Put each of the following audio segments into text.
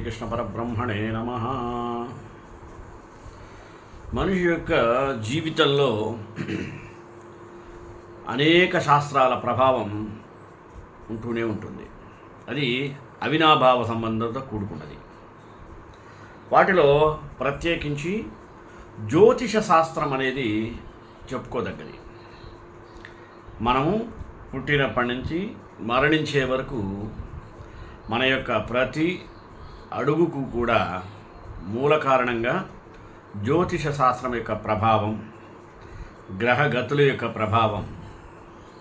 శ్రీకృష్ణ పరబ్రహ్మణే నమః. మనిషి యొక్క జీవితంలో అనేక శాస్త్రాల ప్రభావం ఉంటూనే ఉంటుంది. అది అవినాభావ సంబంధంతో కూడుకున్నది. వాటిలో ప్రత్యేకించి జ్యోతిష శాస్త్రం అనేది చెప్పుకోదగ్గది. మనము పుట్టినప్పటి నుంచి మరణించే వరకు మన యొక్క ప్రతి అడుగుకు కూడా మూల కారణంగా జ్యోతిష శాస్త్రం యొక్క ప్రభావం, గ్రహగతుల యొక్క ప్రభావం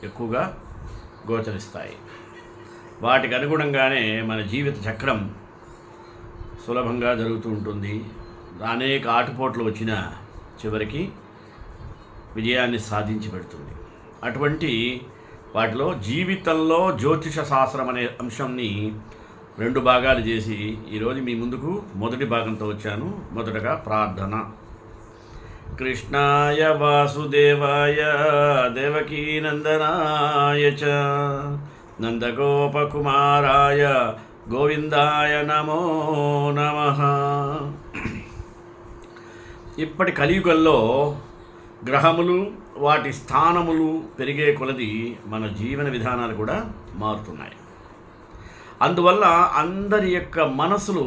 ఎక్కువగా గోచరిస్తాయి. వాటికి అనుగుణంగానే మన జీవిత చక్రం సులభంగా జరుగుతూ ఉంటుంది. అనేక ఆటుపోట్లు వచ్చినా చివరికి విజయాన్ని సాధించి పెడుతుంది. అటువంటి వాటిలో జీవితంలో జ్యోతిష శాస్త్రం అనే అంశాన్ని 2 భాగాలు చేసి ఈరోజు మీ ముందుకు మొదటి భాగంతో వచ్చాను. మొదటగా ప్రార్థన. కృష్ణాయ వాసుదేవాయ దేవకీనందనాయ చ నందగోపకుమారాయ గోవిందాయ నమో నమః. ఇప్పటి కలియుగంలో గ్రహములు వాటి స్థానములు పెరిగే కొలది మన జీవన విధానాలు కూడా మారుతున్నాయి. అందువల్ల అందరి యొక్క మనసులు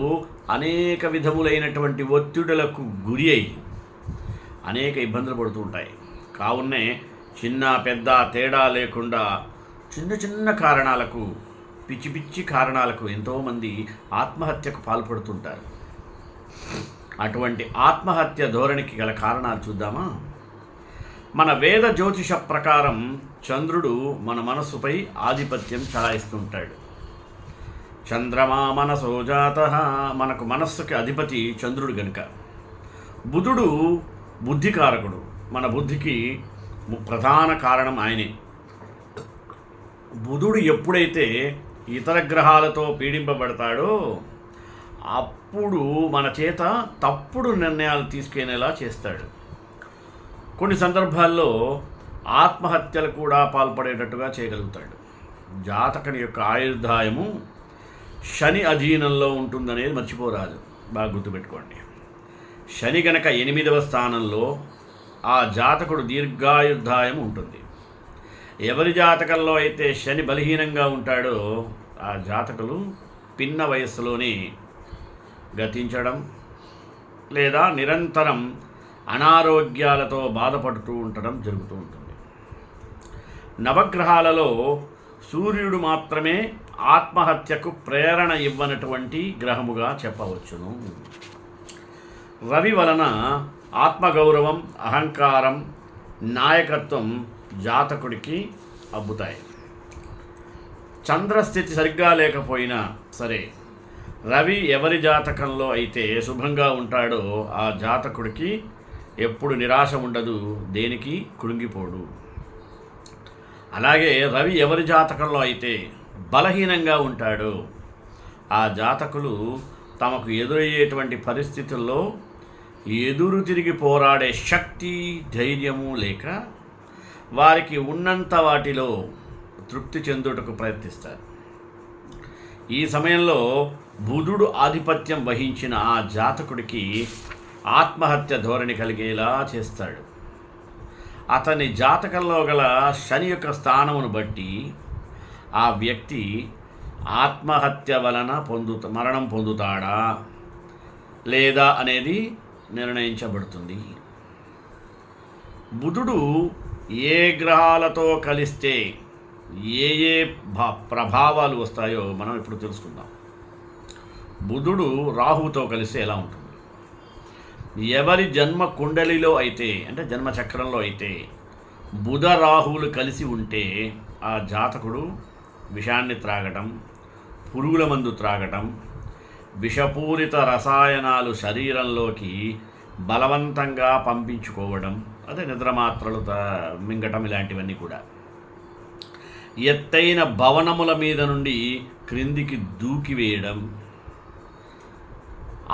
అనేక విధములైనటువంటి ఒత్తిడులకు గురి అయి అనేక ఇబ్బందులు పడుతూ ఉంటాయి. కావున్నే చిన్న పెద్ద తేడా లేకుండా చిన్న చిన్న కారణాలకు, పిచ్చి పిచ్చి కారణాలకు ఎంతోమంది ఆత్మహత్యకు పాల్పడుతుంటారు. అటువంటి ఆత్మహత్య ధోరణికి గల కారణాలు చూద్దామా? మన వేద జ్యోతిష ప్రకారం చంద్రుడు మన మనస్సుపై ఆధిపత్యం చలాయిస్తుంటాడు. చంద్రమా మనసో జాతః, మనకు మనస్సుకి అధిపతి చంద్రుడు గనుక. బుధుడు బుద్ధికారకుడు, మన బుద్ధికి ప్రధాన కారణం ఆయనే. బుధుడు ఎప్పుడైతే ఇతర గ్రహాలతో పీడింపబడతాడో అప్పుడు మన చేత తప్పుడు నిర్ణయాలు తీసుకునేలా చేస్తాడు. కొన్ని సందర్భాల్లో ఆత్మహత్యలు కూడా పాల్పడేటట్టుగా చేయగలుగుతాడు. జాతకుని యొక్క ఆయుర్దాయము శని అధీనంలో ఉంటుందనేది మర్చిపోరాదు, బాగా గుర్తుపెట్టుకోండి. శని గనక 8వ స్థానంలో ఆ జాతకుడు దీర్ఘాయుర్దాయం ఉంటుంది. ఎవరి జాతకంలో అయితే శని బలహీనంగా ఉంటాడో ఆ జాతకులు పిన్న వయస్సులోనే గతించడం లేదా నిరంతరం అనారోగ్యాలతో బాధపడుతూ ఉండడం జరుగుతూ ఉంటుంది. నవగ్రహాలలో సూర్యుడు మాత్రమే ఆత్మహత్యకు ప్రేరణ ఇవ్వనటువంటి గ్రహముగా చెప్పవచ్చును. రవి వలన ఆత్మగౌరవం, అహంకారం, నాయకత్వం జాతకుడికి అబ్బుతాయి. చంద్రస్థితి సరిగ్గా లేకపోయినా సరే రవి ఎవరి జాతకంలో అయితే శుభంగా ఉంటాడో ఆ జాతకుడికి ఎప్పుడు నిరాశ ఉండదు, దేనికి కృంగిపోడు. అలాగే రవి ఎవరి జాతకంలో అయితే బలహీనంగా ఉంటాడో ఆ జాతకులు తమకు ఎదురయ్యేటువంటి పరిస్థితుల్లో ఎదురు తిరిగి పోరాడే శక్తి, ధైర్యము లేక వారికి ఉన్నంత వాటిలో తృప్తి చెందుటకు ప్రయత్నిస్తారు. ఈ సమయంలో బుధుడు ఆధిపత్యం వహించిన ఆ జాతకుడికి ఆత్మహత్య ధోరణి కలిగేలా చేస్తాడు. అతని జాతకంలో గల శని యొక్క స్థానమును బట్టి ఆ వ్యక్తి ఆత్మహత్య వలన మరణం పొందుతాడా లేదా అనేది నిర్ణయించబడుతుంది. బుధుడు ఏ గ్రహాలతో కలిస్తే ఏ ఏ ప్రభావాలు వస్తాయో మనం ఇప్పుడు తెలుసుకుందాం. బుధుడు రాహువుతో కలిస్తే ఎలా ఉంటుంది? ఎవరి జన్మ కుండలిలో అయితే, అంటే జన్మచక్రంలో అయితే బుధ రాహువులు కలిసి ఉంటే ఆ జాతకుడు విషాన్ని త్రాగటం, పురుగుల మందు త్రాగటం, విషపూరిత రసాయనాలు శరీరంలోకి బలవంతంగా పంపించుకోవడం, అదే నిద్రమాత్రలు మింగటం, ఇలాంటివన్నీ కూడా. ఎత్తైన భవనముల మీద నుండి క్రిందికి దూకివేయడం,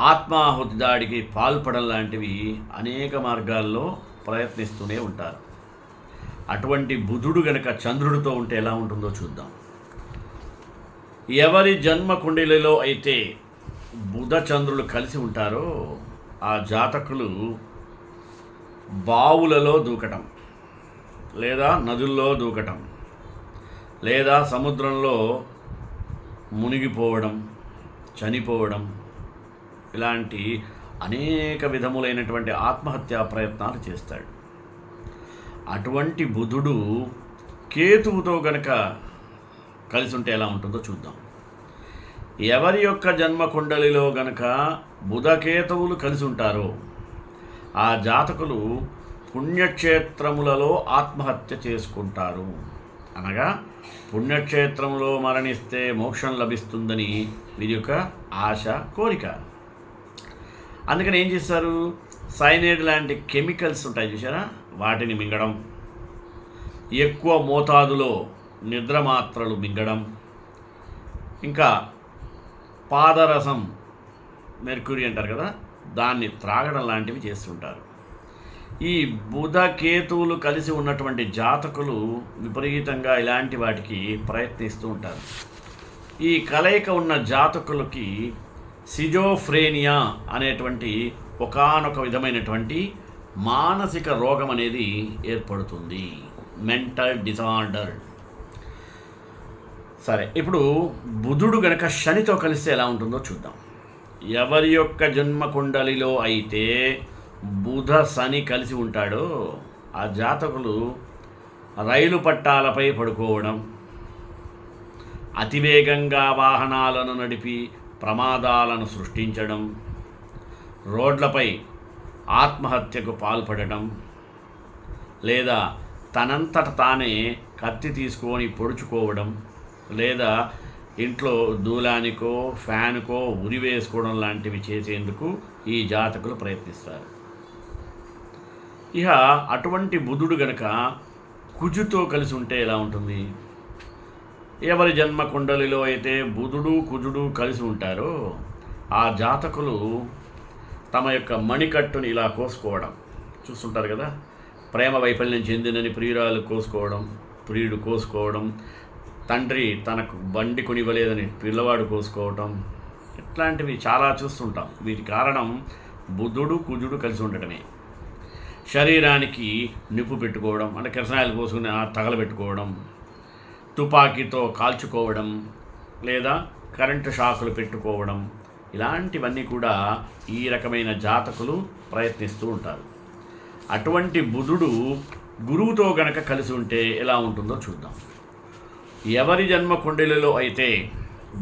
ఆత్మాహుతి దాడికి పాల్పడడం లాంటివి అనేక మార్గాల్లో ప్రయత్నిస్తూనే ఉంటారు. అటువంటి బుధుడు గనక చంద్రుడితో ఉంటే ఎలా ఉంటుందో చూద్దాం. ఎవరి జన్మ కుండలిలో అయితే బుధ చంద్రులు కలిసి ఉంటారో ఆ జాతకులు బావులలో దూకటం, లేదా నదుల్లో దూకటం, లేదా సముద్రంలో మునిగిపోవడం, చనిపోవడం, ఇలాంటి అనేక విధములైనటువంటి ఆత్మహత్యా ప్రయత్నాలు చేస్తాడు. అటువంటి బుధుడు కేతువుతో గనక కలిసి ఉంటే ఎలా ఉంటుందో చూద్దాం. ఎవరి యొక్క జన్మ కుండలిలో గనక బుధకేతువులు కలిసి ఉంటారో ఆ జాతకులు పుణ్యక్షేత్రములలో ఆత్మహత్య చేసుకుంటారు. అనగా పుణ్యక్షేత్రంలో మరణిస్తే మోక్షం లభిస్తుందని వీరి యొక్క ఆశ, కోరిక. అందుకని ఏం చేస్తారు, సైనైడ్ లాంటి కెమికల్స్ ఉంటాయి చూసారా, వాటిని మింగడం, ఎక్కువ మోతాదులో నిద్ర మాత్రలు మింగడం, ఇంకా పాదరసం, మెర్క్యూరీ అంటారు కదా, దాన్ని త్రాగడం లాంటివి చేస్తుంటారు. ఈ బుధ కేతువులు కలిసి ఉన్నటువంటి జాతకులు విపరీతంగా ఇలాంటి వాటికి ప్రయత్నిస్తూ ఉంటారు. ఈ కలయిక ఉన్న జాతకులకి సిజోఫ్రేనియా అనేటువంటి ఒకానొక విధమైనటువంటి మానసిక రోగం అనేది ఏర్పడుతుంది, మెంటల్ డిసార్డర్. సరే, ఇప్పుడు బుధుడు గనక శనితో కలిస్తే ఎలా ఉంటుందో చూద్దాం. ఎవరి యొక్క జన్మ కుండలిలో అయితే బుధ శని కలిసి ఉంటాడో ఆ జాతకులు రైలు పట్టాలపై పడుకోవడం, అతివేగంగా వాహనాలను నడిపి ప్రమాదాలను సృష్టించడం, రోడ్లపై ఆత్మహత్యకు పాల్పడటం, లేదా తనంతట తానే కత్తి తీసుకొని పొడుచుకోవడం, లేదా ఇంట్లో దూలానికో ఫ్యాన్కో ఉరి వేసుకోవడం లాంటివి చేసేందుకు ఈ జాతకులు ప్రయత్నిస్తారు. ఇక అటువంటి బుధుడు గనక కుజుతో కలిసి ఉంటే ఎలా ఉంటుంది? ఎవరి జన్మ కుండలిలో అయితే బుధుడు కుజుడు కలిసి ఉంటారో ఆ జాతకులు తమ యొక్క మణికట్టుని ఇలా కోసుకోవడం చూస్తుంటారు కదా, ప్రేమ వైఫల్యం చెందినని ప్రియురాలు కోసుకోవడం, ప్రియుడు కోసుకోవడం, తండ్రి తనకు బండి కొనివ్వలేదని పిల్లవాడు కోసుకోవటం, ఇట్లాంటివి చాలా చూస్తుంటాం. వీటి కారణం బుధుడు కుజుడు కలిసి ఉండటమే. శరీరానికి నిప్పు పెట్టుకోవడం, అంటే కిరసనాయలు పోసుకుని తగలబెట్టుకోవడం, తుపాకీతో కాల్చుకోవడం, లేదా కరెంటు షాకులు పెట్టుకోవడం, ఇలాంటివన్నీ కూడా ఈ రకమైన జాతకులు ప్రయత్నిస్తూ ఉంటారు. అటువంటి బుధుడు గురువుతో గనక కలిసి ఉంటే ఎలా ఉంటుందో చూద్దాం. ఎవరి జన్మ కుండలిలో అయితే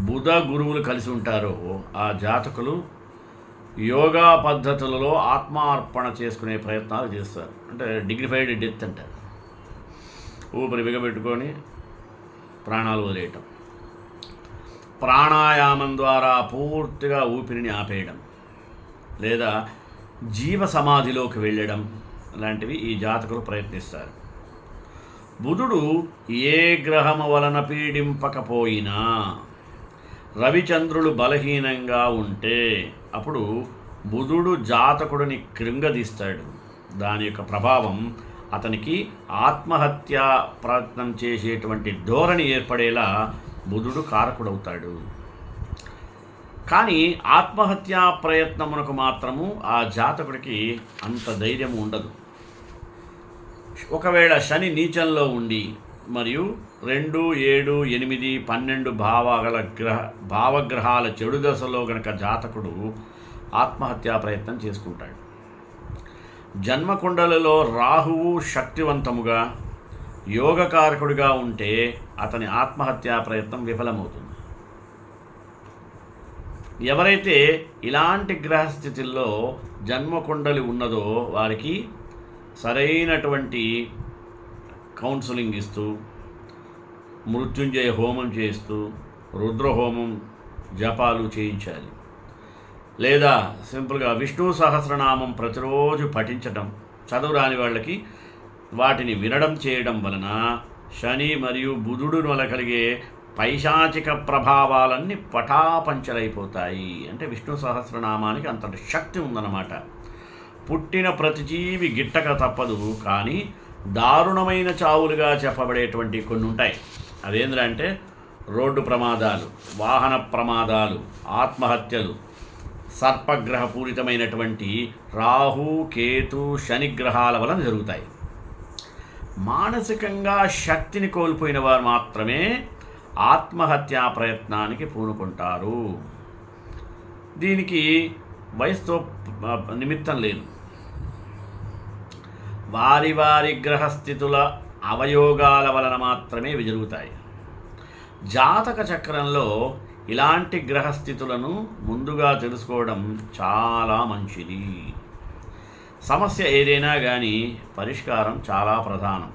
బుధ గురువులు కలిసి ఉంటారో ఆ జాతకులు యోగా పద్ధతులలో ఆత్మార్పణ చేసుకునే ప్రయత్నాలు చేస్తారు. అంటే డిగ్నిఫైడ్ డెత్ అంటారు. ఊపిరి బిగబెట్టుకొని ప్రాణాలు వదిలేయటం, ప్రాణాయామం ద్వారా పూర్తిగా ఊపిరిని ఆపేయడం, లేదా జీవ సమాధిలోకి వెళ్ళడం లాంటివి ఈ జాతకులు ప్రయత్నిస్తారు. బుధుడు ఏ గ్రహము వలన పీడింపకపోయినా రవిచంద్రులు బలహీనంగా ఉంటే అప్పుడు బుధుడు జాతకుడిని కృంగదీస్తాడు. దాని యొక్క ప్రభావం అతనికి ఆత్మహత్యా ప్రయత్నం చేసేటువంటి ధోరణి ఏర్పడేలా బుధుడు కారకుడవుతాడు. కానీ ఆత్మహత్యా ప్రయత్నమునకు మాత్రము ఆ జాతకుడికి అంత ధైర్యం ఉండదు. ఒకవేళ శని నీచంలో ఉండి మరియు 2, 7, 8, 12 భావగ్రహాల చెడు దశలో గనక జాతకుడు ఆత్మహత్యా ప్రయత్నం చేసుకుంటాడు. జన్మకుండలలో రాహువు శక్తివంతముగా యోగకారకుడిగా ఉంటే అతని ఆత్మహత్యా ప్రయత్నం విఫలమవుతుంది. ఎవరైతే ఇలాంటి గ్రహస్థితుల్లో జన్మకుండలి ఉన్నదో వారికి సరైనటువంటి కౌన్సిలింగ్ ఇస్తూ, మృత్యుంజయ హోమం చేస్తూ, రుద్రహోమం జపాలు చేయించాలి. లేదా సింపుల్గా విష్ణు సహస్రనామం ప్రతిరోజు పఠించడం, చదువు రాని వాళ్ళకి వాటిని వినడం చేయడం వలన శని మరియు బుధుడు వల్ల కలిగే పైశాచిక ప్రభావాలన్నీ పటాపంచలైపోతాయి. అంటే విష్ణు సహస్రనామానికి అంతటి శక్తి ఉందన్నమాట. పుట్టిన ప్రతి జీవి గిట్టక తప్పదు, కానీ దారుణమైన చావులుగా చెప్పబడేటువంటి కొన్ని ఉంటాయి. అదేంటంటే రోడ్డు ప్రమాదాలు, వాహన ప్రమాదాలు, ఆత్మహత్యలు, సర్పగ్రహపూరితమైనటువంటి రాహు కేతు శనిగ్రహాల వలన జరుగుతాయి. మానసికంగా శక్తిని కోల్పోయిన వారు మాత్రమే ఆత్మహత్యా ప్రయత్నానికి పూనుకుంటారు. దీనికి వయసుతో నిమిత్తం లేదు. వారి వారి గ్రహస్థితుల అవయోగాల వలన మాత్రమే ఇవి జరుగుతాయి. జాతక చక్రంలో ఇలాంటి గ్రహస్థితులను ముందుగా తెలుసుకోవడం చాలా మంచిది. సమస్య ఏదైనా కానీ పరిష్కారం చాలా ప్రధానం.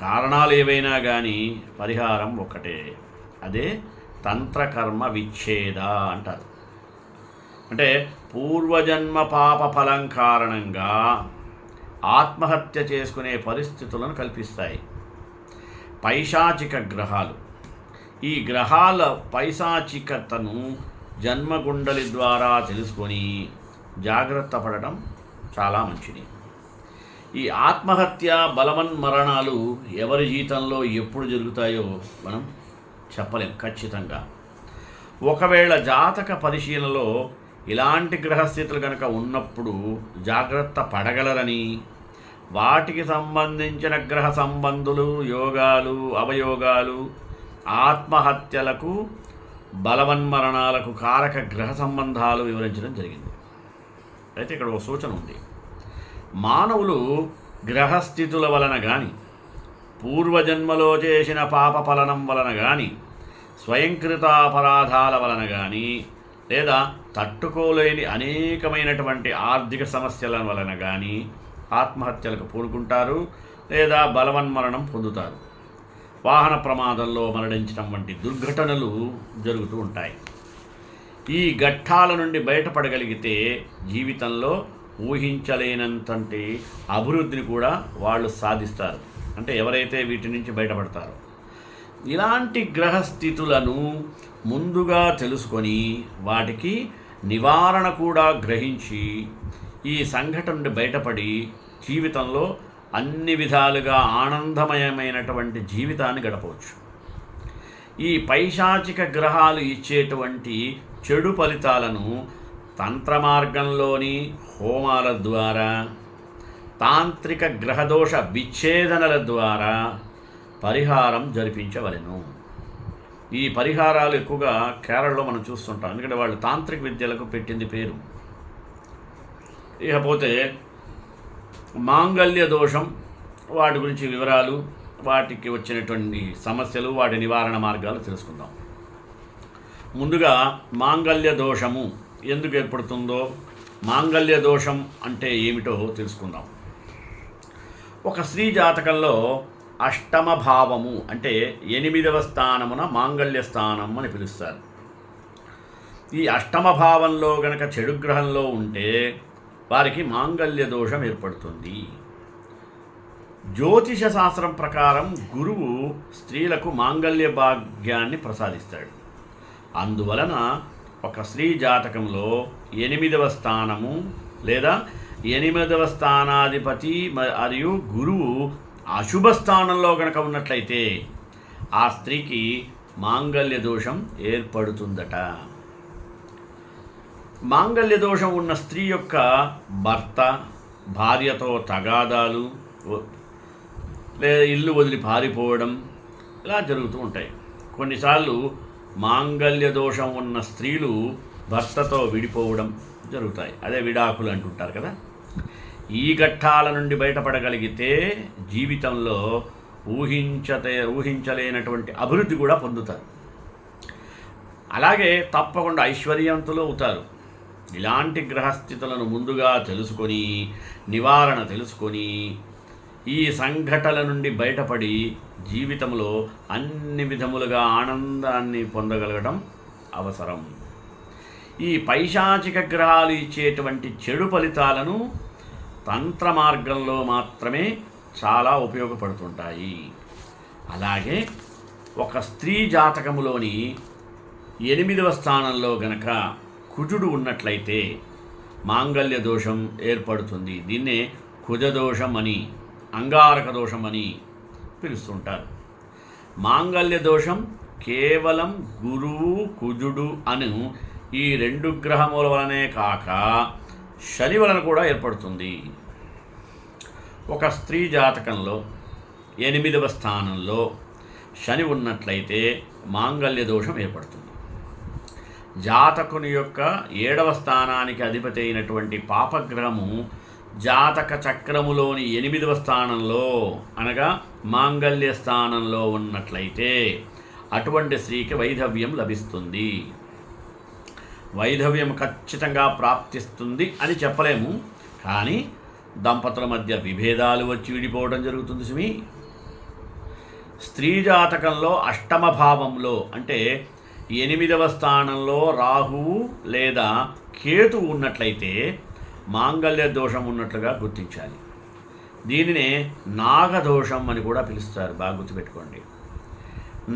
కారణాలు ఏవైనా కానీ పరిహారం ఒకటే, అదే తంత్రకర్మ విచ్ఛేద అంటారు. అంటే పూర్వజన్మ పాప ఫలం కారణంగా ఆత్మహత్య చేసుకునే పరిస్థితులను కల్పిస్తాయి పైశాచిక గ్రహాలు. ఈ గ్రహాల పైశాచికతను జన్మగుండలి ద్వారా తెలుసుకొని జాగ్రత్త పడటం చాలా మంచిది. ఈ ఆత్మహత్య బలవన్మరణాలు ఎవరి జీవితంలో ఎప్పుడు జరుగుతాయో మనం చెప్పలేం ఖచ్చితంగా. ఒకవేళ జాతక పరిశీలనలో ఇలాంటి గ్రహస్థితులు కనుక ఉన్నప్పుడు జాగ్రత్త పడగలరని, వాటికి సంబంధించిన గ్రహ సంబంధులు, యోగాలు, అవయోగాలు, ఆత్మహత్యలకు బలవన్మరణాలకు కారక గ్రహ సంబంధాలు వివరించడం జరిగింది. అయితే ఇక్కడ ఒక సూచన ఉంది. మానవులు గ్రహస్థితుల వలన కానీ, పూర్వజన్మలో చేసిన పాప ఫలనం వలన కానీ, స్వయంకృతాపరాధాల వలన కానీ, లేదా తట్టుకోలేని అనేకమైనటువంటి ఆర్థిక సమస్యల వలన కానీ ఆత్మహత్యలకు పూనుకుంటారు, లేదా బలవన్మరణం పొందుతారు. వాహన ప్రమాదంలో మరణించడం వంటి దుర్ఘటనలు జరుగుతూ ఉంటాయి. ఈ ఘట్టాల నుండి బయటపడగలిగితే జీవితంలో ఊహించలేనంతంటి అభివృద్ధిని కూడా వాళ్ళు సాధిస్తారు. అంటే ఎవరైతే వీటి నుంచి బయటపడతారో. ఇలాంటి గ్రహస్థితులను ముందుగా తెలుసుకొని వాటికి నివారణ కూడా గ్రహించి ఈ సంఘటన నుండి బయటపడి జీవితంలో అన్ని విధాలుగా ఆనందమయమైనటువంటి జీవితాన్ని గడపవచ్చు. ఈ పైశాచిక గ్రహాలు ఇచ్చేటువంటి చెడు ఫలితాలను తంత్ర మార్గంలోని హోమాల ద్వారా, తాంత్రిక గ్రహదోష విచ్ఛేదనల ద్వారా పరిహారం జరిపించవలెను. ఈ పరిహారాలు ఎక్కువగా కేరళలో మనం చూస్తుంటాం, ఎందుకంటే వాళ్ళు తాంత్రిక విద్యలకు పెట్టింది పేరు. ఇకపోతే మాంగళ్య దోషం, వాటి గురించి వివరాలు, వాటికి వచ్చినటువంటి సమస్యలు, వాటి నివారణ మార్గాలు తెలుసుకుందాం. ముందుగా మాంగళ్య దోషము ఎందుకు ఏర్పడుతుందో, మాంగళ్య దోషం అంటే ఏమిటో తెలుసుకుందాం. ఒక స్త్రీ జాతకంలో అష్టమ భావము అంటే 8వ స్థానమున మాంగళ్య స్థానం అని పిలుస్తారు. ఈ అష్టమ భావంలో గనక చెడు గ్రహంలో ఉంటే వారికి మాంగళ్య దోషం ఏర్పడుతుంది. జ్యోతిష శాస్త్రం ప్రకారం గురువు స్త్రీలకు మాంగళ్య భాగ్యాన్ని ప్రసాదిస్తాడు. అందువలన ఒక స్త్రీ జాతకంలో 8వ స్థానము లేదా 8వ స్థానాధిపతి మరియు గురువు అశుభ స్థానంలో గనక ఉన్నట్లయితే ఆ స్త్రీకి మాంగళ్య దోషం ఏర్పడుతుందట. మాంగళ్య దోషం ఉన్న స్త్రీ యొక్క భర్త భార్యతో తగాదాలు, లేదా ఇల్లు వదిలి పారిపోవడం ఇలా జరుగుతూ ఉంటాయి. కొన్నిసార్లు మాంగళ్య దోషం ఉన్న స్త్రీలు భర్తతో విడిపోవడం జరుగుతాయి. అదే విడాకులు అంటుంటారు కదా. ఈ ఘట్టాల నుండి బయటపడగలిగితే జీవితంలో ఊహించలేనటువంటి అభివృద్ధి కూడా పొందుతారు. అలాగే తప్పకుండా ఐశ్వర్యవంతులు అవుతారు. ఇలాంటి గ్రహస్థితులను ముందుగా తెలుసుకొని, నివారణ తెలుసుకొని, ఈ సంఘటనల నుండి బయటపడి జీవితంలో అన్ని విధములుగా ఆనందాన్ని పొందగలగడం అవసరం. ఈ పైశాచిక గ్రహాలు ఇచ్చేటువంటి చెడు ఫలితాలను తంత్ర మార్గంలో మాత్రమే చాలా ఉపయోగపడుతుంటాయి. అలాగే ఒక స్త్రీ జాతకములోని 8వ స్థానంలో గనక కుజుడు ఉన్నట్లయితే మాంగళ్య దోషం ఏర్పడుతుంది. దీన్నే కుజదోషం అని, అంగారక దోషం అని పిలుస్తుంటారు. మాంగళ్య దోషం కేవలం గురువు కుజుడు అను ఈ 2 గ్రహముల వలనే కాక శని వలన కూడా ఏర్పడుతుంది. ఒక స్త్రీ జాతకంలో 8వ స్థానంలో శని ఉన్నట్లయితే మాంగళ్య దోషం ఏర్పడుతుంది. జాతకుని యొక్క 7వ స్థానానికి అధిపతి అయినటువంటి పాపగ్రహము జాతక చక్రములోని 8వ స్థానంలో అనగా మాంగళ్య స్థానంలో ఉన్నట్లయితే అటువంటి స్త్రీకి వైధవ్యం లభిస్తుంది. వైధవ్యం ఖచ్చితంగా ప్రాప్తిస్తుంది అని చెప్పలేము, కానీ దంపతుల మధ్య విభేదాలు వచ్చి విడిపోవడం జరుగుతుంది. సుమి, స్త్రీ జాతకంలో 8వ భావంలో అంటే 8వ స్థానంలో రాహువు లేదా కేతువు ఉన్నట్లయితే మాంగళ్య దోషం ఉన్నట్లుగా గుర్తించాలి. దీనినే నాగదోషం అని కూడా పిలుస్తారు. బాగా గుర్తుపెట్టుకోండి.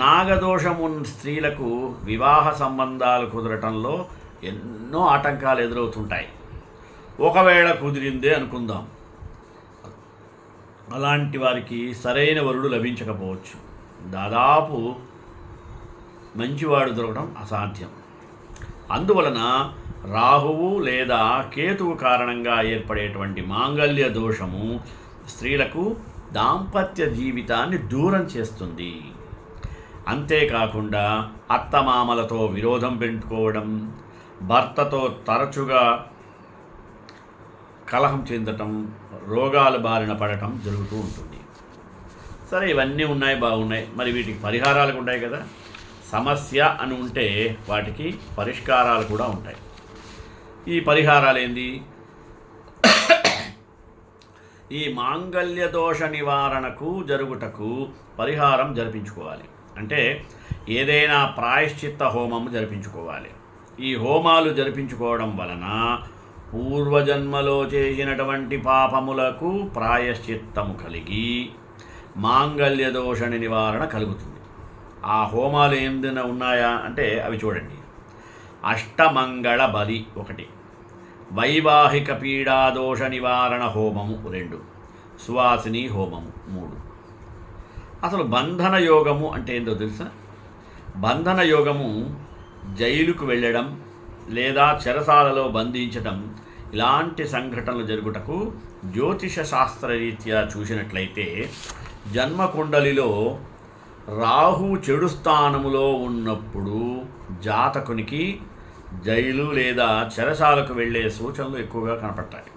నాగదోషం ఉన్న స్త్రీలకు వివాహ సంబంధాలు కుదరటంలో ఎన్నో ఆటంకాలు ఎదురవుతుంటాయి. ఒకవేళ కుదిరిందే అనుకుందాం, అలాంటి వారికి సరైన వరుడు లభించకపోవచ్చు. దాదాపు మంచివాడు దొరకడం అసాధ్యం. అందువలన రాహువు లేదా కేతువు కారణంగా ఏర్పడేటువంటి మాంగళ్య దోషము స్త్రీలకు దాంపత్య జీవితాన్ని దూరం చేస్తుంది. అంతేకాకుండా అత్తమామలతో విరోధం పెట్టుకోవడం, భర్తతో తరచుగా కలహం చెందటం, రోగాల బారిన పడటం జరుగుతూ ఉంటుంది. సరే, ఇవన్నీ ఉన్నాయి, బాగున్నాయి. మరి వీటికి పరిహారాలు ఉంటాయి కదా. సమస్య అని ఉంటే వాటికి పరిష్కారాలు కూడా ఉంటాయి. ఈ పరిహారాలు ఏంది? ఈ మాంగళ్య దోష నివారణకు జరుగుటకు పరిహారం జరిపించుకోవాలి. అంటే ఏదైనా ప్రాయశ్చిత్త హోమం జరిపించుకోవాలి. ఈ హోమాలు జరిపించుకోవడం వలన పూర్వజన్మలో చేసినటువంటి పాపములకు ప్రాయశ్చిత్తము కలిగి మాంగళ్య దోషణ నివారణ కలుగుతుంది. ఆ హోమాలు ఏమైనా ఉన్నాయా అంటే అవి చూడండి. అష్టమంగళ బలి 1, వైవాహిక పీడాదోష నివారణ హోమము 2, సువాసిని హోమము 3. అసలు బంధన యోగము అంటే ఏంటో తెలుసా? బంధన యోగము జైలుకు వెళ్ళడం లేదా చెరసాలలో బంధించడం, ఇలాంటి సంఘటనలు జరుగుటకు జ్యోతిష శాస్త్రరీత్యా చూసినట్లయితే జన్మకుండలిలో రాహు చెడు స్థానములో ఉన్నప్పుడు జాతకునికి జైలు లేదా చెరసాలకు వెళ్ళే సూచనలు ఎక్కువగా కనపడతాయి.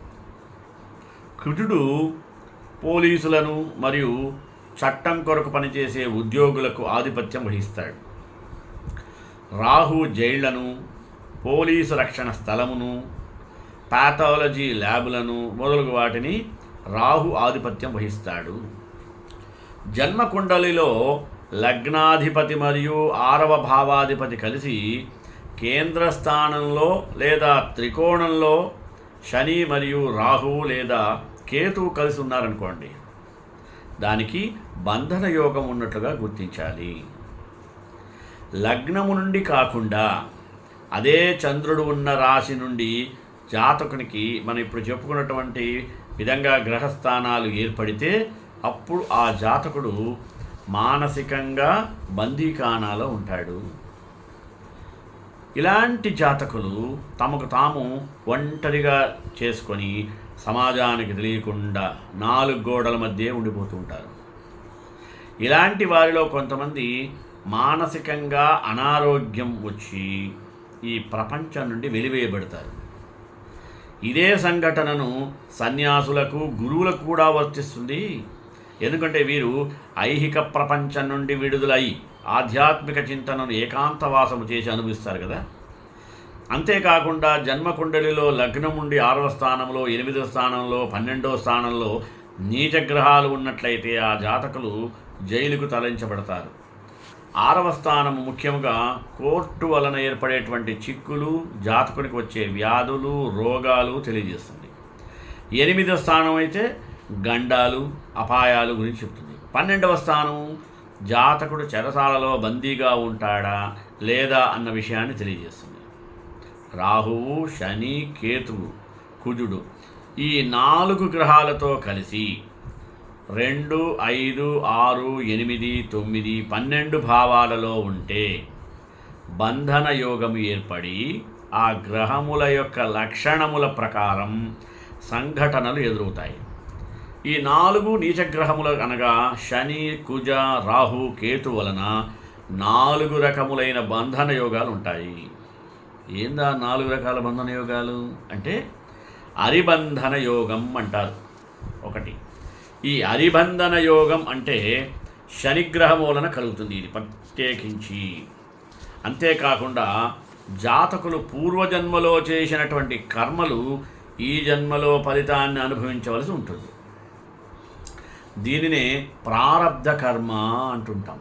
కుజుడు పోలీసులను మరియు చట్టం కొరకు పనిచేసే ఉద్యోగులకు ఆధిపత్యం వహిస్తాడు. రాహు జైళ్లను, పోలీసు రక్షణ స్థలమును, పాథాలజీ ల్యాబులను మొదలగు వాటిని రాహు ఆధిపత్యం వహిస్తాడు. జన్మకుండలిలో లగ్నాధిపతి మరియు 6వ భావాధిపతి కలిసి కేంద్ర స్థానంలో లేదా త్రికోణంలో శని మరియు రాహువు లేదా కేతువు కలిసి ఉన్నారనుకోండి, దానికి బంధన యోగం ఉన్నట్లుగా గుర్తించాలి. లగ్నము నుండి కాకుండా అదే చంద్రుడు ఉన్న రాశి నుండి జాతకునికి మనం ఇప్పుడు చెప్పుకున్నటువంటి విధంగా గ్రహస్థానాలు ఏర్పడితే అప్పుడు ఆ జాతకుడు మానసికంగా బందీఖానాలో ఉంటాడు. ఇలాంటి జాతకులు తమకు తాము ఒంటరిగా చేసుకొని సమాజానికి తెలియకుండా 4 గోడల మధ్య ఉండిపోతూ ఉంటారు. ఇలాంటి వారిలో కొంతమంది మానసికంగా అనారోగ్యం వచ్చి ఈ ప్రపంచం నుండి వెలివేయబడతారు. ఇదే సంఘటనను సన్యాసులకు, గురువులకు కూడా వర్తిస్తుంది. ఎందుకంటే వీరు ఐహిక ప్రపంచం నుండి విడుదలై ఆధ్యాత్మిక చింతనను ఏకాంతవాసము చేసి అనుభవిస్తారు కదా. అంతేకాకుండా జన్మకుండలిలో లగ్నం నుండి 6వ స్థానంలో, 8వ స్థానంలో, 12వ స్థానంలో నీచగ్రహాలు ఉన్నట్లయితే ఆ జాతకులు జైలుకు తరలించబడతారు. 6వ స్థానము ముఖ్యంగా కోర్టు వలన ఏర్పడేటువంటి చిక్కులు, జాతకునికి వచ్చే వ్యాధులు, రోగాలు తెలియజేస్తుంది. 8వ స్థానం అయితే గండాలు, అపాయాలు గురించి చెప్తుంది. 12వ స్థానం జాతకుడు చెరసాలలో బందీగా ఉంటాడా లేదా అన్న విషయాన్ని తెలియజేస్తుంది. రాహువు, శని, కేతువు, కుజుడు ఈ 4 గ్రహాలతో కలిసి 2, 5, 6, 8, 9, 12 భావాలలో ఉంటే బంధన యోగము ఏర్పడి ఆ గ్రహముల యొక్క లక్షణముల ప్రకారం సంఘటనలు ఎదురవుతాయి. ఈ 4 నీచగ్రహములు అనగా శని, కుజ, రాహు, కేతు వలన 4 రకములైన బంధన యోగాలు ఉంటాయి. ఏందా 4 రకాల బంధన యోగాలు అంటే అరిబంధన యోగం అంటారు ఒకటి. ఈ అరిబంధన యోగం అంటే శనిగ్రహం వలన కలుగుతుంది ఇది ప్రత్యేకించి. అంతేకాకుండా జాతకులు పూర్వజన్మలో చేసినటువంటి కర్మలు ఈ జన్మలో ఫలితాన్ని అనుభవించవలసి ఉంటుంది. దీనినే ప్రారబ్ధ కర్మ అంటుంటాం.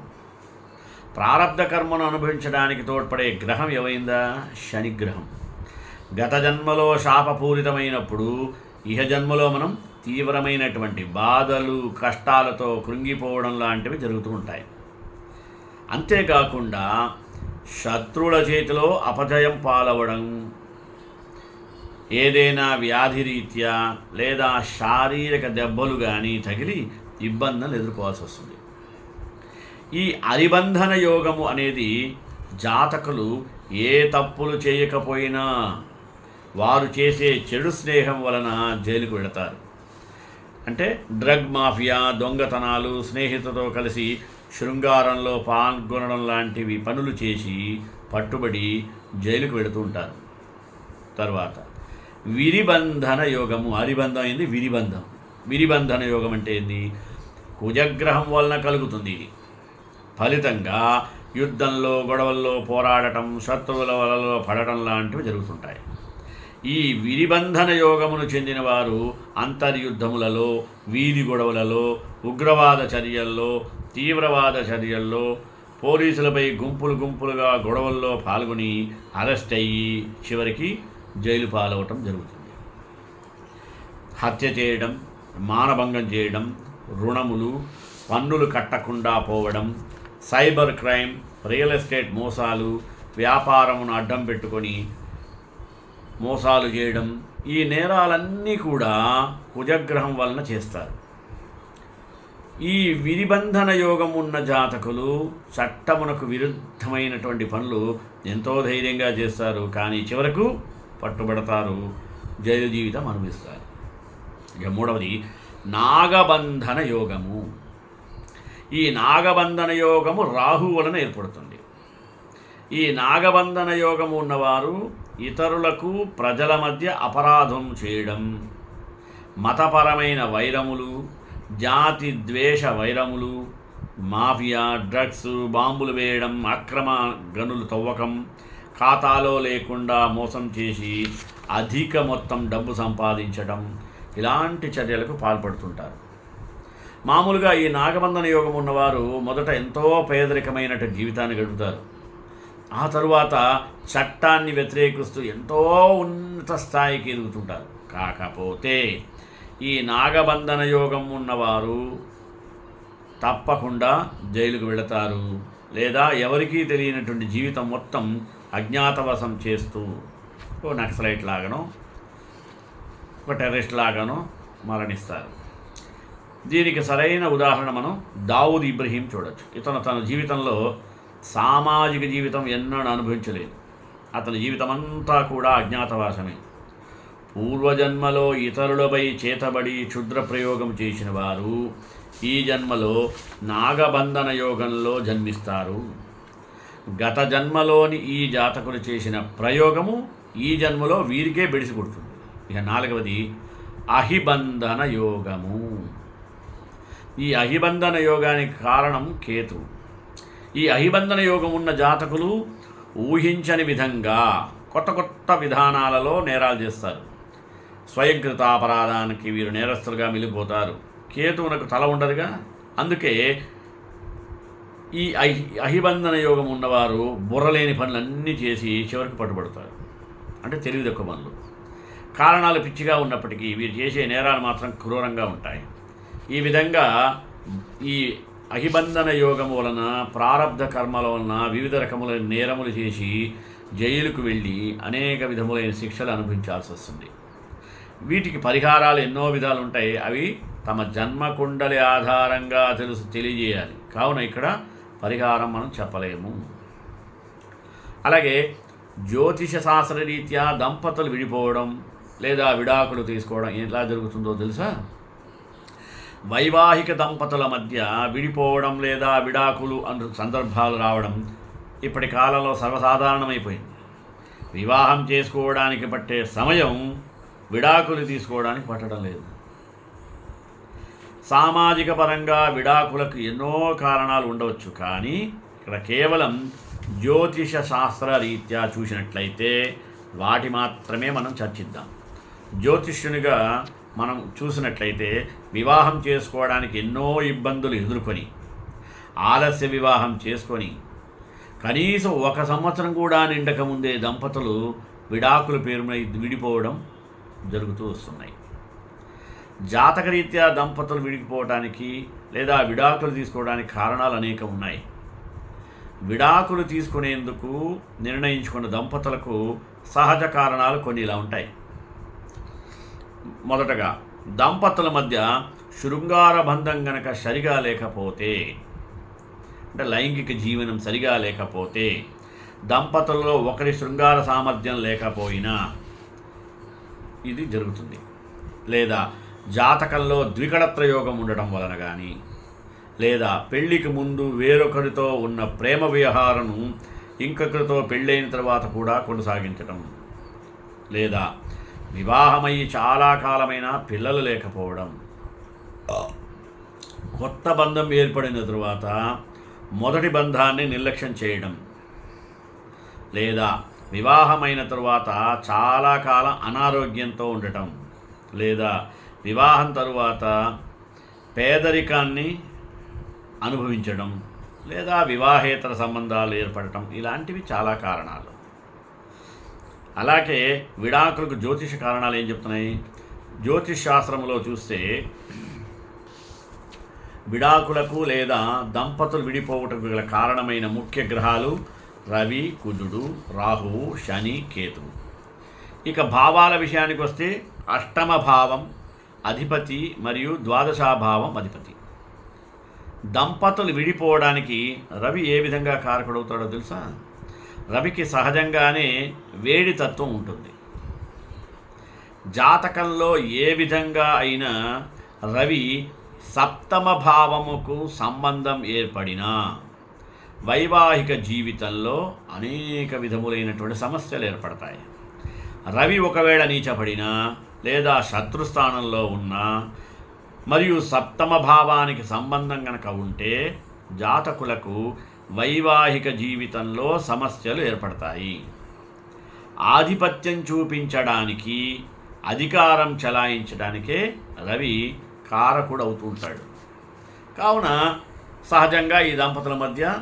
ప్రారబ్ధ కర్మను అనుభవించడానికి తోడ్పడే గ్రహం ఏమైందా? శనిగ్రహం. గత జన్మలో శాపపూరితమైనప్పుడు ఇహ జన్మలో మనం తీవ్రమైనటువంటి బాధలు, కష్టాలతో కృంగిపోవడం లాంటివి జరుగుతూ ఉంటాయి. అంతేకాకుండా శత్రువుల చేతిలో అపజయం పాలవడం, ఏదైనా వ్యాధి రీత్యా లేదా శారీరక దెబ్బలు కానీ తగిలి ఇబ్బందులు ఎదుర్కోవాల్సి వస్తుంది. ఈ అరిబంధన యోగము అనేది జాతకులు ఏ తప్పులు చేయకపోయినా వారు చేసే చెడు స్నేహం వలన జైలుకు వెళతారు. అంటే డ్రగ్ మాఫియా, దొంగతనాలు, స్నేహితులతో కలిసి శృంగారంలో పాల్గొనడం లాంటివి పనులు చేసి పట్టుబడి జైలుకు వెళుతూ ఉంటారు. తర్వాత విరిబంధన యోగము. అరిబంధం అయింది విరిబంధం. విరిబంధన యోగం అంటే ఏంది? కుజగ్రహం వలన కలుగుతుంది ఇది. ఫలితంగా యుద్ధంలో, గొడవల్లో పోరాడటం, శత్రువుల వలలో పడటం లాంటివి జరుగుతుంటాయి. ఈ విరిబంధన యోగమును చెందిన వారు అంతర్యుద్ధములలో, వీధి గొడవలలో, ఉగ్రవాద చర్యల్లో, తీవ్రవాద చర్యల్లో, పోలీసులపై గుంపులుగా గొడవల్లో పాల్గొని అరెస్ట్ అయ్యి చివరికి జైలు పాలవటం జరుగుతుంది. హత్య చేయడం, మానభంగం చేయడం, రుణములు, పన్నులు కట్టకుండా పోవడం, సైబర్ క్రైమ్, రియల్ ఎస్టేట్ మోసాలు, వ్యాపారమును అడ్డం పెట్టుకొని మోసాలు చేయడం, ఈ నేరాలన్నీ కూడా కుజగ్రహం వలన చేస్తారు. ఈ విరిబంధన యోగం ఉన్న జాతకులు చట్టమునకు విరుద్ధమైనటువంటి పనులు ఎంతో ధైర్యంగా చేస్తారు, కానీ చివరకు పట్టుబడతారు, జైలు జీవితం అనుభవిస్తారు. ఇక మూడవది నాగబంధన యోగము. ఈ నాగబంధన యోగము రాహు వలన ఏర్పడుతుంది. ఈ నాగబంధన యోగము ఉన్నవారు ఇతరులకు, ప్రజల మధ్య అపరాధం చేయడం, మతపరమైన వైరములు, జాతి ద్వేష వైరములు, మాఫియా, డ్రగ్స్, బాంబులు వేయడం, అక్రమ గనులు తవ్వకం, ఖాతాలో లేకుండా మోసం చేసి అధిక మొత్తం డబ్బు సంపాదించడం, ఇలాంటి చర్యలకు పాల్పడుతుంటారు. మామూలుగా ఈ నాగబంధన యోగం ఉన్నవారు మొదట ఎంతో పేదరికమైనటువంటి జీవితాన్ని గడుపుతారు. ఆ తరువాత చట్టాన్ని వ్యతిరేకిస్తూ ఎంతో ఉన్నత స్థాయికి ఎదుగుతుంటారు. కాకపోతే ఈ నాగబంధన యోగం ఉన్నవారు తప్పకుండా జైలుకు వెళతారు, లేదా ఎవరికీ తెలియనటువంటి జీవితం మొత్తం అజ్ఞాతవాసం చేస్తూ ఓ నక్సలైట్ లాగానో, ఒక టెర్రరిస్ట్ లాగానో మరణిస్తారు. దీనికి సరైన ఉదాహరణ మనం దావూద్ ఇబ్రహీం చూడొచ్చు. ఇతను తన జీవితంలో సామాజిక జీవితం ఎన్నడూ అనుభవించలేదు. అతని జీవితం అంతా కూడా అజ్ఞాతవాసమే. పూర్వజన్మలో ఇతరులపై చేతబడి క్షుద్ర ప్రయోగం చేసిన వారు ఈ జన్మలో నాగబంధన యోగంలో జన్మిస్తారు. గత జన్మలోని ఈ జాతకులు చేసిన ప్రయోగము ఈ జన్మలో వీరికే బెడిసి కొడుతుంది. ఇక నాలుగవది అహిబంధన యోగము. ఈ అహిబంధన యోగానికి కారణం కేతు. ఈ అహిబంధన యోగం ఉన్న జాతకులు ఊహించని విధంగా కొత్త విధానాలలో నేరాలు చేస్తారు. స్వయంకృతాపరాధానికి వీరు నేరస్తులుగా మిగిలిపోతారు. కేతువునకు తల ఉండదుగా, అందుకే ఈ అహిబంధన యోగం ఉన్నవారు బుర్రలేని పనులన్నీ చేసి చివరికి పట్టుబడతారు. అంటే తెలివి తక్కువ పనులు. కారణాలు పిచ్చిగా ఉన్నప్పటికీ వీరు చేసే నేరాలు మాత్రం క్రూరంగా ఉంటాయి. ఈ విధంగా ఈ అహిబంధన యోగం వలన, ప్రారబ్ధ కర్మల వలన వివిధ రకములైన నేరములు చేసి జైలుకు వెళ్ళి అనేక విధములైన శిక్షలు అనుభవించాల్సి వస్తుంది. వీటికి పరిహారాలు ఎన్నో విధాలు ఉంటాయి. అవి తమ జన్మకుండలి ఆధారంగా తెలియజేయాలి. కావున ఇక్కడ పరిహారం మనం చెప్పలేము. అలాగే జ్యోతిష శాస్త్రరీత్యా దంపతులు విడిపోవడం లేదా విడాకులు తీసుకోవడం ఎలా జరుగుతుందో తెలుసా? వైవాహిక దంపతుల మధ్య విడిపోవడం లేదా విడాకులు సందర్భాలు రావడం ఇప్పటి కాలంలో సర్వసాధారణమైపోయింది. వివాహం చేసుకోవడానికి పట్టే సమయం విడాకులు తీసుకోవడానికి పట్టడం లేదు. సామాజిక పరంగా విడాకులకు ఎన్నో కారణాలు ఉండవచ్చు, కానీ ఇక్కడ కేవలం జ్యోతిష శాస్త్ర రీత్యా చూసినట్లయితే వాటి మాత్రమే మనం చర్చిద్దాం. జ్యోతిష్యునిగా మనం చూసినట్లయితే వివాహం చేసుకోవడానికి ఎన్నో ఇబ్బందులు ఎదుర్కొని ఆలస్య వివాహం చేసుకొని కనీసం 1 సంవత్సరం కూడా నిండకముందే దంపతులు విడాకుల పేరున విడిపోవడం జరుగుతూ వస్తున్నాయి. జాతకరీత్యా దంపతులు విడిపోవడానికి లేదా విడాకులు తీసుకోవడానికి కారణాలు అనేకం ఉన్నాయి. విడాకులు తీసుకునేందుకు నిర్ణయించుకున్న దంపతులకు సహజ కారణాలు కొన్ని ఇలా ఉంటాయి. మొదటగా, దంపతుల మధ్య శృంగార బంధం గనక సరిగా లేకపోతే, అంటే లైంగిక జీవనం సరిగా లేకపోతే, దంపతుల్లో ఒకరి శృంగార సామర్థ్యం లేకపోయినా ఇది జరుగుతుంది. లేదా జాతకంలో ద్వికళత్ర యోగం ఉండటం వలన కానీ, లేదా పెళ్లికి ముందు వేరొకరితో ఉన్న ప్రేమ వ్యవహారం ఇంకొకరితో పెళ్ళైన తర్వాత కూడా కొనసాగించటం, లేదా వివాహమయ్యి చాలా కాలమైన పిల్లలు లేకపోవడం, కొత్త బంధం ఏర్పడిన తరువాత మొదటి బంధాన్ని నిర్లక్ష్యం చేయడం, లేదా వివాహమైన తరువాత చాలా కాలం అనారోగ్యంతో ఉండటం, లేదా వివాహం తరువాత పేదరికాన్ని అనుభవించడం, లేదా వివాహేతర సంబంధాలు ఏర్పడటం, ఇలాంటివి చాలా కారణాలు. అలాగే విడాకులకు జ్యోతిష కారణాలు ఏం చెప్తున్నాయి? జ్యోతిష్ శాస్త్రంలో చూస్తే విడాకులకు లేదా దంపతులు విడిపోవటకు గల కారణమైన ముఖ్య గ్రహాలు రవి, కుజుడు, రాహువు, శని, కేతువు. ఇక భావాల విషయానికి వస్తే అష్టమ భావం అధిపతి మరియు ద్వాదశాభావం అధిపతి. దంపతులు విడిపోవడానికి రవి ఏ విధంగా కారకుడవుతాడో తెలుసా? రవికి సహజంగానే వేడి తత్వం ఉంటుంది. జాతకంలో ఏ విధంగా అయినా రవి సప్తమ భావముకు సంబంధం ఏర్పడినా వైవాహిక జీవితంలో అనేక విధములైనటువంటి సమస్యలు ఏర్పడతాయి. రవి ఒకవేళ నీచపడినా లేదా శత్రుస్థానంలో ఉన్నా మరియు సప్తమ భావానికి సంబంధం కనుక ఉంటే జాతకులకు వైవాహిక జీవితంలో సమస్యలు ఏర్పడతాయి. ఆధిపత్యం చూపించడానికి, అధికారం చెలాయించడానికే రవి కారకుడు అవుతూ ఉంటాడు. కావున సహజంగా ఈ దంపతుల మధ్య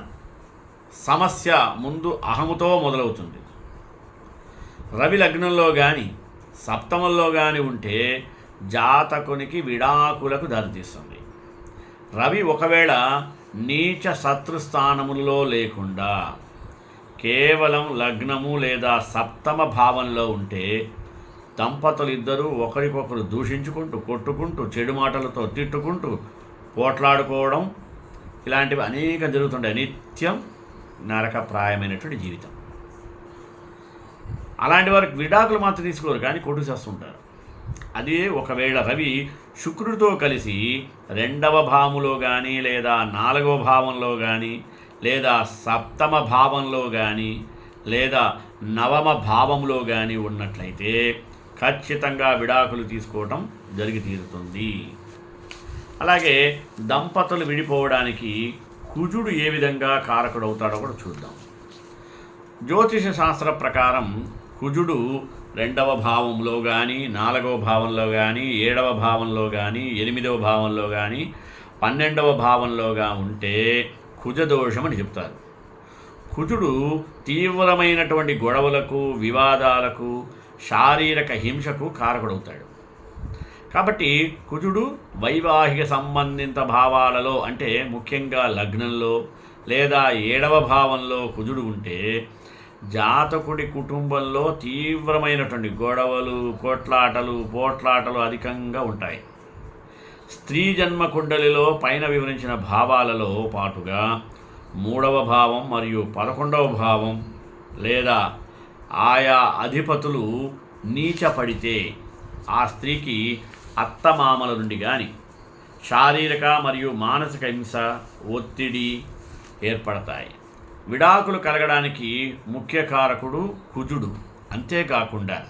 సమస్య ముందు అహముతో మొదలవుతుంది. రవి లగ్నంలో కానీ సప్తమంలో కానీ ఉంటే జాతకునికి విడాకులకు దారితీస్తుంది. రవి ఒకవేళ నీచ శత్రుస్థానములలో లేకుండా కేవలం లగ్నము లేదా సప్తమ భావంలో ఉంటే దంపతులు ఇద్దరూ ఒకరికొకరు దూషించుకుంటూ, కొట్టుకుంటూ, చెడు మాటలతో తిట్టుకుంటూ, పోట్లాడుకోవడం ఇలాంటివి అనేక జరుగుతుంటాయి. నిత్యం నరకప్రాయమైనటువంటి జీవితం. అలాంటి వారికి విడాకులు మాత్రం తీసుకోరు, కానీ కొట్టు చేస్తుంటారు. అదే ఒకవేళ రవి శుక్రుడితో కలిసి 2వ భావంలో కానీ లేదా 4వ భావంలో కానీ లేదా సప్తమ భావంలో కానీ లేదా 9వ భావంలో కానీ ఉన్నట్లయితే ఖచ్చితంగా విడాకులు తీసుకోవటం జరిగి తీరుతుంది. అలాగే దంపతులు విడిపోవడానికి కుజుడు ఏ విధంగా కారకుడవుతాడో కూడా చూద్దాం. జ్యోతిష శాస్త్ర ప్రకారం కుజుడు 2వ భావంలో కానీ 4వ భావంలో కానీ 7వ భావంలో కానీ 8వ భావంలో కానీ 12వ భావంలోగా ఉంటే కుజదోషం అని చెప్తారు. కుజుడు తీవ్రమైనటువంటి గొడవలకు, వివాదాలకు, శారీరక హింసకు కారకుడవుతాడు. కాబట్టి కుజుడు వైవాహిక సంబంధిత భావాలలో, అంటే ముఖ్యంగా లగ్నంలో లేదా 7వ భావంలో కుజుడు ఉంటే జాతకుడి కుటుంబంలో తీవ్రమైనటువంటి గొడవలు, కొట్లాటలు, పోట్లాటలు అధికంగా ఉంటాయి. స్త్రీ జన్మ కుండలిలో పైన వివరించిన భావాలలో పాటుగా 3వ భావం మరియు 11వ భావం లేదా ఆయా అధిపతులు నీచపడితే ఆ స్త్రీకి అత్తమామల నుండి కానీ శారీరక మరియు మానసిక హింస, ఒత్తిడి ఏర్పడతాయి. విడాకులు కలగడానికి ముఖ్య కారకుడు కుజుడు. అంతేకాకుండా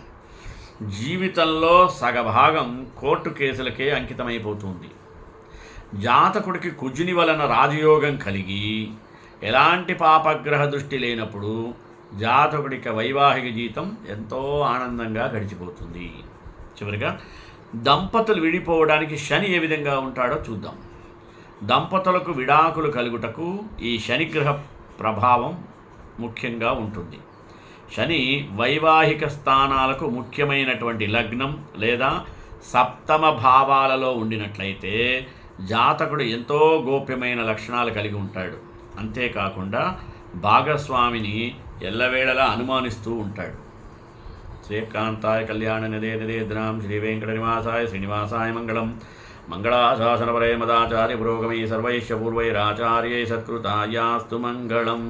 జీవితంలో సగభాగం కోర్టు కేసులకే అంకితమైపోతుంది. జాతకుడికి కుజుని వలన రాజయోగం కలిగి ఎలాంటి పాపగ్రహ దృష్టి లేనప్పుడు జాతకుడికి వైవాహిక జీవితం ఎంతో ఆనందంగా గడిచిపోతుంది. చివరిగా దంపతులు విడిపోవడానికి శని ఏ విధంగా ఉంటాడో చూద్దాం. దంపతులకు విడాకులు కలుగుటకు ఈ శనిగ్రహ ప్రభావం ముఖ్యంగా ఉంటుంది. శని వైవాహిక స్థానాలకు ముఖ్యమైనటువంటి లగ్నం లేదా సప్తమ భావాలలో ఉండినట్లయితే జాతకుడు ఎంతో గోప్యమైన లక్షణాలు కలిగి ఉంటాడు. అంతేకాకుండా భాగస్వామిని ఎల్లవేళలా అనుమానిస్తూ ఉంటాడు. శ్రీకాంతాయ కళ్యాణ నిదేద్రాం శ్రీ వెంకట నివాసాయ శ్రీనివాసాయ మంగళం. మంగళాశాసనపరే మదాచార్య పురోగమై సర్వైశ్య పూర్వైరాచార్యై సత్కృతాయాస్తు మంగళం.